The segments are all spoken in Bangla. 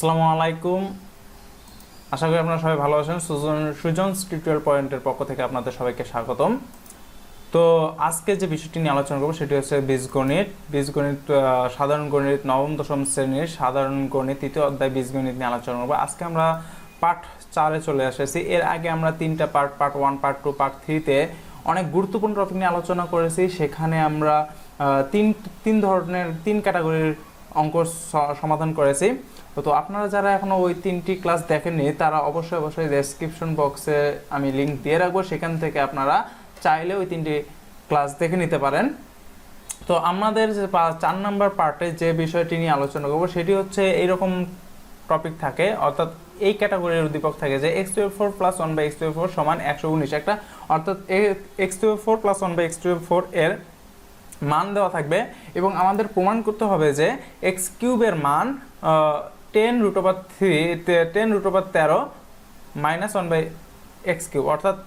আসসালামু আলাইকুম। আশা করি আপনারা সবাই ভালো আছেন। সুজন টিউটোরিয়াল পয়েন্টের পক্ষ থেকে আপনাদের সবাইকে স্বাগতম। তো আজকে যে বিষয়টি নিয়ে আলোচনা করব সেটি হচ্ছে বীজগণিত সাধারণ গণিত নবম দশম শ্রেণীর সাধারণ গণিত তৃতীয় অধ্যায় বীজগণিত নিয়ে আলোচনা করব। আজকে আমরা পার্ট 4-এ চলে এসেছি। এর আগে আমরা 3টা পার্ট 1, পার্ট 2, পার্ট 3-তে অনেক গুরুত্বপূর্ণ টপিক নিয়ে আলোচনা করেছি। সেখানে আমরা তিন ধরনের 3 ক্যাটাগরির অঙ্ক সমাধান করেছি। তো আপনারা যারা এখনো ওই 3টি ক্লাস দেখেননি তারা অবশ্যই ডেসক্রিপশন বক্সে আমি লিংক দিয়ে রাখবো, সেখান থেকে আপনারা চাইলে ওই 3টি ক্লাস দেখে নিতে পারেন। তো আমাদের যে 4 নম্বর পার্টে যে বিষয়টি নিয়ে আলোচনা করবো সেটি হচ্ছে এইরকম টপিক থাকে, অর্থাৎ এই ক্যাটাগরির উদ্দীপক থাকে যে x⁴ + 1/x⁴ = 119 একটা, অর্থাৎ x⁴ + 1/x⁴ এর মান দেওয়া থাকবে এবং আমাদের প্রমাণ করতে হবে যে x³ এর মান 10√13 - 1/x³, অর্থাৎ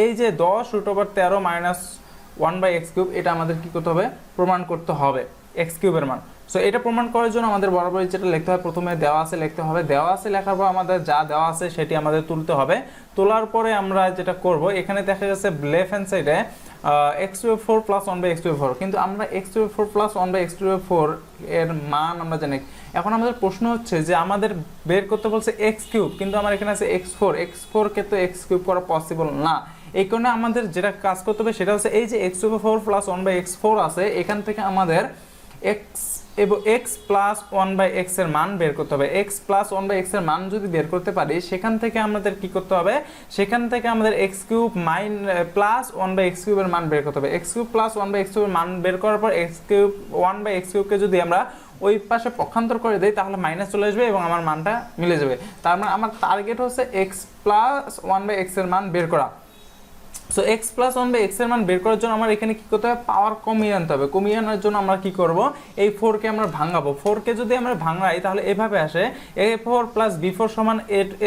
এই যে 10√13 - 1/x³ এটা আমাদের কি করতে হবে, প্রমাণ করতে হবে x³ এর মান। সো এটা প্রমাণ করার জন্য আমাদের বরাবরই যেটা লিখতে হবে, প্রথমে দেওয়া আছে লিখতে হবে, দেওয়া আছে লেখার পর আমাদের যা দেওয়া আছে সেটি আমাদের তুলতে হবে। তোলার পরে আমরা যেটা করব, এখানে দেখা যাচ্ছে লেফট হ্যান্ড সাইডে x⁴ + 1/x⁴, কিন্তু আমরা x⁴ + 1/x⁴ এর মান আমরা জানি। এখন আমাদের প্রশ্ন হচ্ছে যে আমাদের বের করতে বলছে x³, কিন্তু আমার এখানে আছে x4 কে তো x³ করা পসিবল না। এই কারণে আমাদের যেটা কাজ করতে হবে সেটা হচ্ছে এই যে x⁴ + 1/x⁴ আছে, এখান থেকে আমাদের x এবং x + 1/x এর মান বের করতে হবে। x + 1/x এর মান যদি বের করতে পারি, সেখান থেকে আমাদের কি করতে হবে, সেখান থেকে আমাদের x³ + 1/x³ এর মান বের করতে হবে। x³ + 1/x³ এর মান বের করার পর x³ 1/x³ কে যদি আমরা ওই পাশে পক্ষান্তর করে দেই তাহলে মাইনাস চলে আসবে এবং আমার মানটা মিলে যাবে। তার মানে আমার টার্গেট হচ্ছে x + 1/x এর মান বের করা। সো x + 1/x এর মান বের করার জন্য আমার এখানে কি করতে হবে, পাওয়ার কমিয়ে আনতে হবে। কমিয়ে আনার জন্য আমরা কি করব, এই 4 কে আমরা ভাঙাবো। 4 কে যদি আমরা ভাঙাই তাহলে এভাবে আসে a4 + b4 =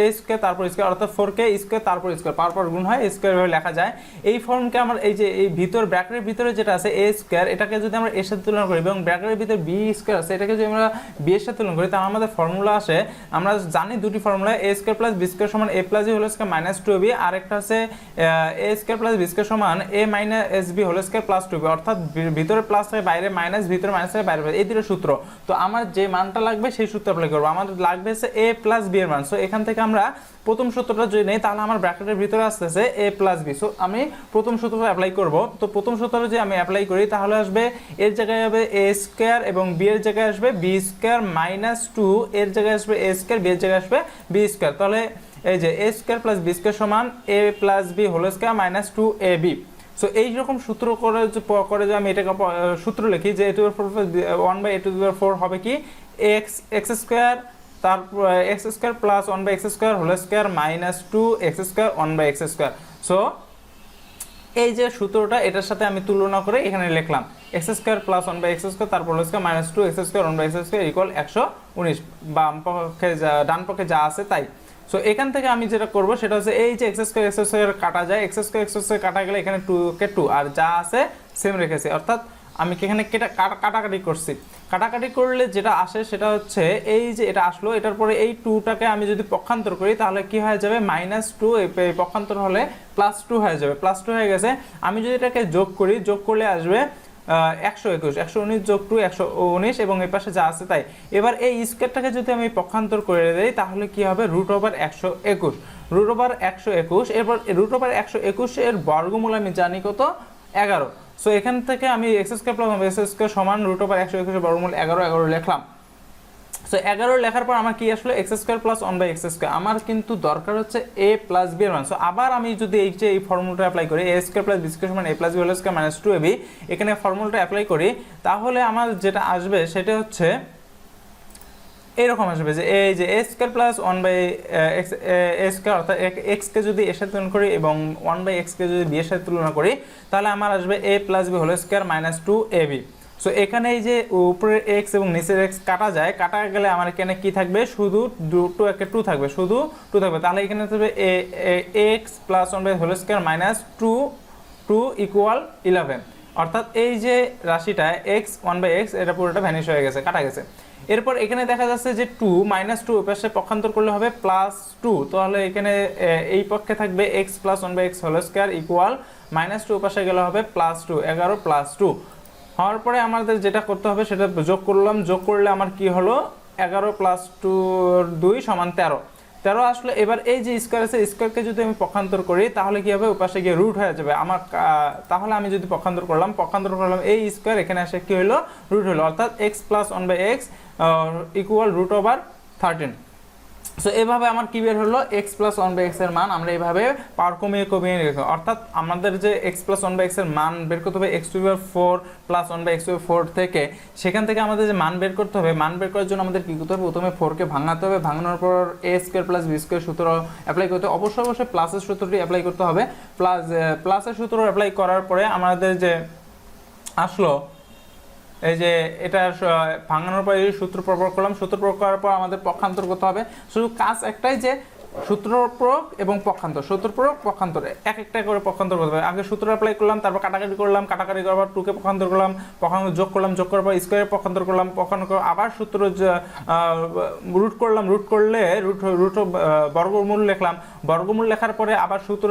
a² তারপর স্কয়ার, অর্থাৎ 4k স্কয়ার তারপর স্কয়ার, পাওয়ার পর গুণ হয় স্কয়ার ভাবে লেখা যায়। এই ফর্মকে আমরা এই যে এই ভিতর ব্র্যাকেটের ভিতরে যেটা আছে a², এটাকে যদি আমরা এর সাথে তুলনা করি এবং ব্র্যাকেটের ভিতরে b² আছে এটাকে যদি আমরা b এর সাথে তুলনা করি তাহলে আমাদের ফর্মুলা আসে, আমরা জানি দুটি formula, a² + b² = a + b² - 2ab, আর একটা আছে a² + b² = a - sb² + 2b, অর্থাৎ ভিতরে প্লাস থাকে বাইরে মাইনাস, ভিতরে মাইনাস থাকে বাইরে। এই দুটো সূত্র। তো আমার যে মানটা লাগবে সেই সূত্র অ্যাপ্লাই করব। আমাদের লাগবে হচ্ছে a + b এর মান। সো এখান থেকে আমরা প্রথম সূত্রটা যদি নেই তাহলে আমার ব্র্যাকেটের ভিতরে আসতেছে a + b। সো আমি প্রথম সূত্রটা অ্যাপ্লাই করব। তো প্রথম সূত্রটা যদি আমি অ্যাপ্লাই করি তাহলে আসবে এর জায়গায় হবে a² এবং b এর জায়গায় আসবে b² - 2, এর জায়গায় আসবে a², b এর জায়গায় আসবে b²। তাহলে এই যে a² + b² = a + b² - 2ab। So এই রকম সূত্র করে যে আমি এটাকে সূত্র লিখি যে a⁴ 1/a⁴ হবে কি x² তারপর x² + 1/x² - 2x² 1/x²। So এই যে সূত্রটা এটার সাথে আমি তুলনা করে এখানে লিখলাম x² + 1/x² তারপর - 2x² 1/x² = 119, বাম পক্ষে ডান পক্ষে যা আছে তাই। সো এখান থেকে আমি যেটা করব সেটা হচ্ছে এই যে x² কাটা যায়, x² কাটা গেলে এখানে 2 কে 2 আর যা আছে সেম রেখেছি, অর্থাৎ আমি এখানে কাটাকাটি করছি। কাটাকাটি করলে যেটা আসে সেটা হচ্ছে এই যে এটা আসলো, এটার পরে এই 2টাকে আমি যদি পক্ষান্তর করি তাহলে কি হয়ে যাবে, -2, এই পক্ষান্তর হলে +2 হয়ে যাবে, +2 হয়ে গেছে। আমি যদি এটাকে যোগ করি, যোগ করলে আসবে 121, 119 + 2 119 এবং এই পাশে যা আছে তাই। এবার এই স্কয়ারটাকে যদি আমি পক্ষান্তর করে দেই তাহলে কি হবে, √121। এরপর √121 এর বর্গমূল আমি জানি কত, 11। সো এখান থেকে আমি x² + x² = √121 এর বর্গমূল 11 লিখলাম। সো 11 লেখার পর আমার কি আসলে x² + 1/x²। আমার কিন্তু দরকার হচ্ছে a + b এর মান। সো আবার আমি যদি এই ফর্মুলাটা অ্যাপ্লাই করি a² + b² = a + b² - 2ab, এখানে ফর্মুলাটা অ্যাপ্লাই করি তাহলে আমার যেটা আসবে সেটা হচ্ছে এরকম আসবে যে এই যে a² + 1/x² অর্থাৎ x কে যদি এর সাথে তুলনা করি এবং 1/x কে যদি b এর সাথে তুলনা করি তাহলে আমার আসবে a + b² - 2ab। সো এখানে এই যে উপরের x এবং নিচের x কাটা যায়, কাটা গেলে আমার এখানে কি থাকবে, শুধু 2 থাকবে, শুধু 2 থাকবে। তাহলে এখানে থাকবে x + 1/² - 2 = 11, অর্থাৎ এই যে রাশিটা x 1/x এটা পুরোটা ভ্যানিশ হয়ে গেছে, কাটা গেছে। এরপর এখানে দেখা যাচ্ছে যে 2 -2 ওই পাশে পক্ষান্তর করলে হবে +2, তাহলে এখানে এই পক্ষে থাকবে x + 1/x whole square equal -2 ওই পাশে গেলে হবে +2, 11 + 2 হওয়ার পরে আমাদের যেটা করতে হবে সেটা যোগ করলাম, যোগ করলে আমার কি হলো 11 + 2 2 = 13 13 আসলে এবার এই যে স্কয়ার আছে স্কয়ারকে যদি আমি পক্ষান্তর করি তাহলে কি হবে ওই পাশে গিয়ে রুট হয়ে যাবে আমার, তাহলে আমি যদি পক্ষান্তর করলাম এই স্কয়ার এখানে এসে কি হলো রুট হলো, অর্থাৎ x + 1/x ইকুয়াল √13। সো এভাবে আমার কি বের হলো x + 1/x এর মান আমরা এইভাবে পাওয়ার কমিয়ে কমিয়ে লিখব, অর্থাৎ আমাদের যে x + 1/x এর মান বের করতে হবে x⁴ + 1/x⁴ থেকে, সেখান থেকে আমাদের যে মান বের করতে হবে, মান বের করার জন্য আমাদের কি করতে হবে, প্রথমে 4 কে ভাঙাতে হবে, ভাঙানোর পর a² + b² সূত্র অ্যাপ্লাই করতে হবে, অবশ্যই প্লাসের সূত্রটি অ্যাপ্লাই করতে হবে, প্লাসের সূত্র অ্যাপ্লাই করার পরে আমাদের যে আসলো এই যে এটা ভাঙানোর পর এই সূত্র প্রয়োগ করলাম, সূত্র প্রয়োগ করার পর আমাদের পক্ষান্তর করতে হবে, শুধু কাজ একটাই যে সূত্র প্রয়োগ এবং পক্ষান্তর, সূত্র প্রয়োগ পক্ষান্তরে এক একটা করে পক্ষান্তর করতে হবে। আগে সূত্র অ্যাপ্লাই করলাম, তারপর কাটাকাটি করলাম, কাটাকাটি করার পর 2 কে পক্ষান্তর করলাম, পক্ষান্তর যোগ করলাম, যোগ করার পর স্কয়ারে পক্ষান্তর করলাম, পক্ষান্তর করে আবার সূত্র রুট করলাম, রুট করলে রুট বর্গমূল লিখলাম, বর্গমূল লেখার পরে আবার সূত্র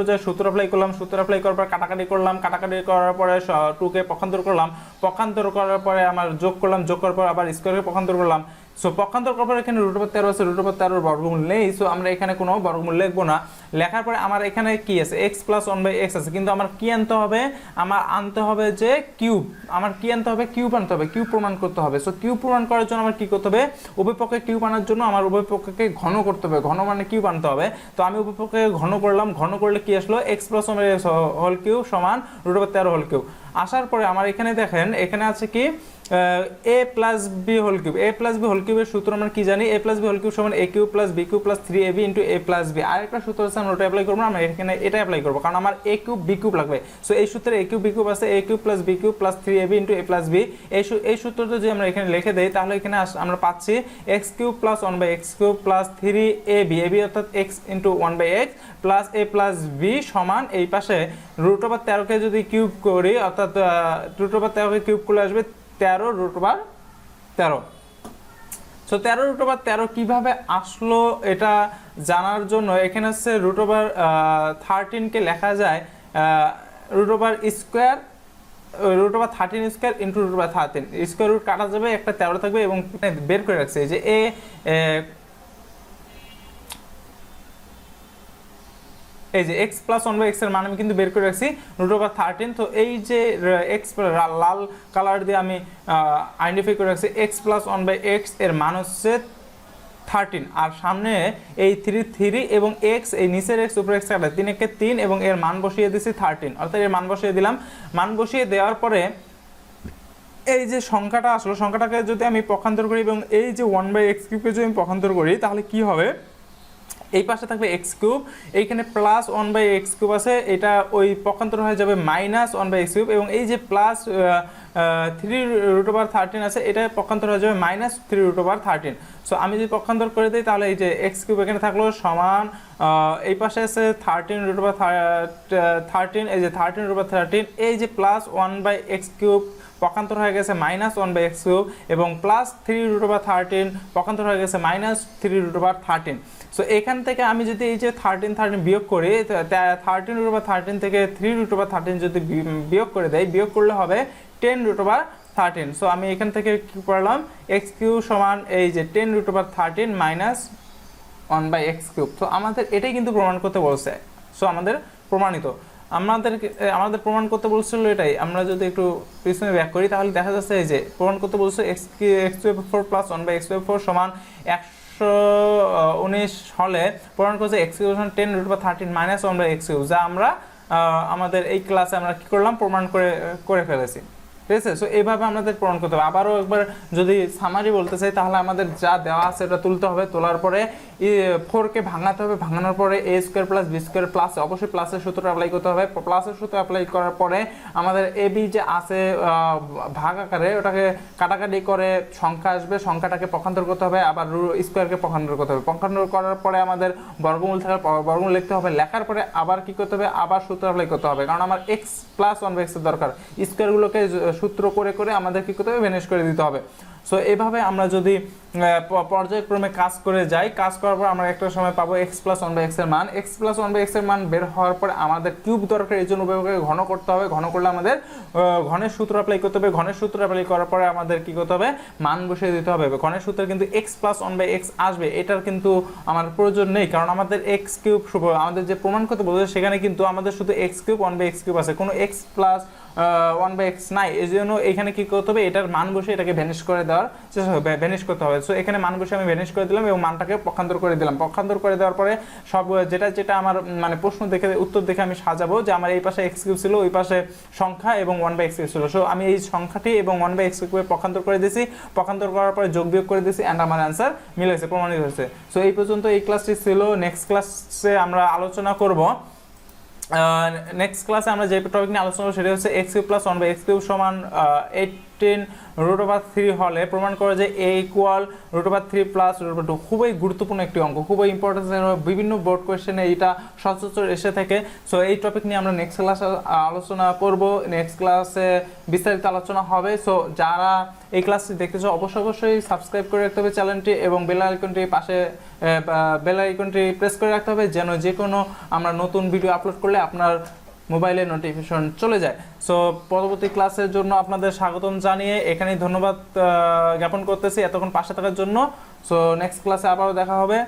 অ্যাপ্লাই করলাম, সূত্র অ্যাপ্লাই করার পর কাটাকাটি করলাম, কাটাকাটি করার পরে 2 কে পক্ষান্তর করলাম, পক্ষান্তর করার পরে আমার যোগ করলাম, যোগ করার পর আবার স্কয়ারে পক্ষান্তর করলাম। সো পক্ষান্তর করার পর এখানে √13 আছে, √13 বর্গমূল নেই, সো আমরা এখানে কোনো বর্গমূল লিখবো না। লেখার পরে আমার এখানে কি আছে x + 1/x আছে, কিন্তু আমার কি আনতে হবে, আমার আনতে হবে যে কিউব, আমার কি আনতে হবে, কিউব আনতে হবে, কিউব প্রমাণ করতে হবে। সো কিউব প্রমাণ করার জন্য আমার কি করতে হবে, উভয় পক্ষে কিউব আনার জন্য আমার উভয় পক্ষকে ঘন করতে হবে, ঘন মানে কিউব আনতে হবে। তো আমি উভয় পক্ষকে ঘন করলাম, ঘন করলে কি আসলো x + 1/x হোল কিউব সমান √13 হোল কিউব। আসার পরে আমার এখানে দেখেন এখানে আছে কি a + b whole cube, a + b whole কিউবের সূত্র আমরা কি জানি, a + b হোল কিউব সমান a³ + b³ + 3ab * a + b। আরেকটা সূত্র আছে আমরা ওটা অ্যাপ্লাই করব না, আমরা এখানে এটা অ্যাপ্লাই করব কারণ আমার a³ b³ লাগবে। সো এই সূত্রে a³ b³ আছে, a³ + b³ + 3ab * a + b। এই সূত্রটা যদি আমরা এখানে লিখে দেই তাহলে এখানে আমরা পাচ্ছি x³ + 1/x³ + 3ab, ab অর্থাৎ x * 1/x + a + b সমান এই পাশে √13 কে যদি কিউব করি, অর্থাৎ √13 কে কিউব করলে আসবে 13√13। সো 13√13 কিভাবে আসলো এটা জানার জন্য এখানে হচ্ছে √13 কে লেখা যায় √13² √13² স্কয়ার রুট কাটা যাবে, একটা 13 থাকবে এবং বের করে রাখছে যে এই যে x + 1/x এর মান আমি কিন্তু বের করে রাখছি √13। তো এই যে x লাল কালার দিয়ে আমি আইডেন্টিফাই করে রাখছি x + 1/x এর মান হচ্ছে 13, আর সামনে এই 3 এবং x, এই নিচের x উপরে x কাটা 3 কে 3 এবং এর মান বসিয়ে দিয়েছি 13, অর্থাৎ এর মান বসিয়ে দিলাম। মান বসিয়ে দেওয়ার পরে এই যে সংখ্যাটা আসলো, সংখ্যাটাকে যদি আমি পক্ষান্তর করি এবং এই যে 1/x³ কে যদি আমি পক্ষান্তর করি তাহলে কি হবে, এই পাশে থাকবে x³ এইখানে +1/x³ আছে, এটা ওই পক্ষান্তর হয়ে যাবে -1/x³ এবং এই যে +3√13 আছে এটা পক্ষান্তর হয়ে যাবে -3√13। সো আমি যদি পক্ষান্তর করে দিই তাহলে এই যে x³ এখানে থাকলো সমান এই পাশে আছে 13√13, এই যে 13√13, এই যে +1/x³ পক্ষান্তর হয়ে গেছে -1/x³ এবং +3√13 পক্ষান্তর হয়ে গেছে -3√13। সো এখান থেকে আমি যদি এই যে 13 বিয়োগ করি, 13√13 থেকে 3√13 যদি বিয়োগ করে দেই, বিয়োগ করলে হবে 10√13। সো আমি এখান থেকে কি করলাম, x³ সমান এই যে 10√13 -1/x³। তো আমাদের এটাই কিন্তু প্রমাণ করতে বলছে। সো আমাদের প্রমাণিত, আমাদের প্রমাণ করতে বলছিল এটাই। আমরা যদি একটু পিছনে ব্যাক করি তাহলে দেখা যাচ্ছে এই যে প্রমাণ করতে বলছে x³ + 1/x² সমান 119 হলে প্রমাণ করছে x³ সমান 10√13 -1/x³, যা আমরা আমাদের এই ক্লাসে আমরা কি করলাম, প্রমাণ করে ফেলেছি। ঠিক আছে, সো এইভাবে আমাদের প্রমাণ করতে হবে। আবারও একবার যদি সামারি বলতে চাই তাহলে আমাদের যা দেওয়া আছে এটা তুলতে হবে, তোলার পরে 4 কে ভাঙাতে হবে, ভাঙানোর পরে a² + b² প্লাস অবশ্যই প্লাসের সূত্র অ্যাপ্লাই করতে হবে। প্লাসের সূত্র অ্যাপ্লাই করার পরে আমাদের ab যে আছে ভাগ আকারে ওটাকে কাটাকাটি করে সংখ্যা আসবে, সংখ্যাটাকে পক্ষান্তর করতে হবে, আবার স্কয়ারকে পক্ষান্তর করতে হবে। পক্ষান্তর করার পরে আমাদের বর্গমূল থাকার বর্গমূল লিখতে হবে, লেখার পরে আবার কি করতে হবে, আবার সূত্র অ্যাপ্লাই করতে হবে, কারণ আমার x + 1/x এর দরকার। স্কয়ারগুলোকে সূত্র করে করে আমাদের কি করতে হবে, ভ্যানিশ করে দিতে হবে। সো এইভাবে আমরা যদি পর্যায়ক্রমে কাজ করে যাই, কাজ করার পর আমরা একটা সময় পাবো x plus one by x এর মান। x plus one by x এর মান বের হওয়ার পর আমাদের কিউব দরকার, এই জন্য উভয়কে ঘন করতে হবে। ঘন করলে আমাদের ঘনের সূত্র অ্যাপ্লাই করতে হবে। ঘনের সূত্র অ্যাপ্লাই করার পরে আমাদের কি করতে হবে, মান বসিয়ে দিতে হবে। ঘনের সূত্রে কিন্তু x plus one by x আসবে, এটার কিন্তু আমার প্রয়োজন নেই, কারণ আমাদের x কিউব, আমাদের যে প্রমাণ করতে বলছে সেখানে কিন্তু আমাদের শুধু x cube one by x cube আছে, কোনো x plus one by x নাই। এই জন্য এখানে কি করতে হবে, এটার মান বসে এটাকে ভ্যানিশ করে দেওয়ার চেষ্টা হবে, ভ্যানিশ করতে হবে। সো এখানে মান বসে আমি ভ্যানিশ করে দিলাম এবং মানটাকে পক্ষান্তর করে দিলাম। পক্ষান্তর করে দেওয়ার পরে সব যেটা আমার মানে প্রশ্ন দেখে, উত্তর দেখে আমি সাজাবো যে আমার এই পাশে এক্স কিউব ছিল, ওই পাশে সংখ্যা এবং ওয়ান বাই এক্স কিউব ছিল। সো আমি এই সংখ্যাটি এবং ওয়ান বাই এক্স কিউবে পক্ষান্তর করে দিয়েছি, পক্ষান্তর করার পরে যোগ বিয়োগ করে দিয়েছি, অ্যান্ড আমার অ্যান্সার মিলে গেছে, প্রমাণিত হয়েছে। সো এই পর্যন্ত এই ক্লাসটি ছিল। নেক্সট ক্লাসে আমরা আলোচনা করব, নেক্সট ক্লাসে আমরা যে টপিক নিয়ে আলোচনা করব সেটা হচ্ছে x cube plus one by x cube সমান 18 রুট ওভার 3 হলে প্রমাণ করে যে a equal root over 3 plus root over 2। খুবই গুরুত্বপূর্ণ একটি অঙ্ক, খুবই ইম্পর্টেন্ট, বিভিন্ন বোর্ড কোয়েশ্চেনে এটা সচরাচর এসে থাকে। সো এই টপিক নিয়ে আমরা নেক্সট ক্লাসে আলোচনা করব, নেক্সট ক্লাসে বিস্তারিত আলোচনা হবে। সো যারা এই ক্লাসটি দেখতেছো অবশ্যই সাবস্ক্রাইব করে রাখতে হবে চ্যানেলটি এবং বেল আইকনটি পাশে বেল আইকনটি প্রেস করে রাখতে হবে, যেন যে কোনো আমরা নতুন ভিডিও আপলোড করলে আপনার মোবাইলে নোটিফিকেশন চলে যায়। সো পরবর্তী ক্লাসের জন্য আপনাদের স্বাগতম জানিয়ে এখানেই ধন্যবাদ জ্ঞাপন করতেছি এতক্ষণ পাশে থাকার জন্য। সো নেক্সট ক্লাসে আবারও দেখা হবে।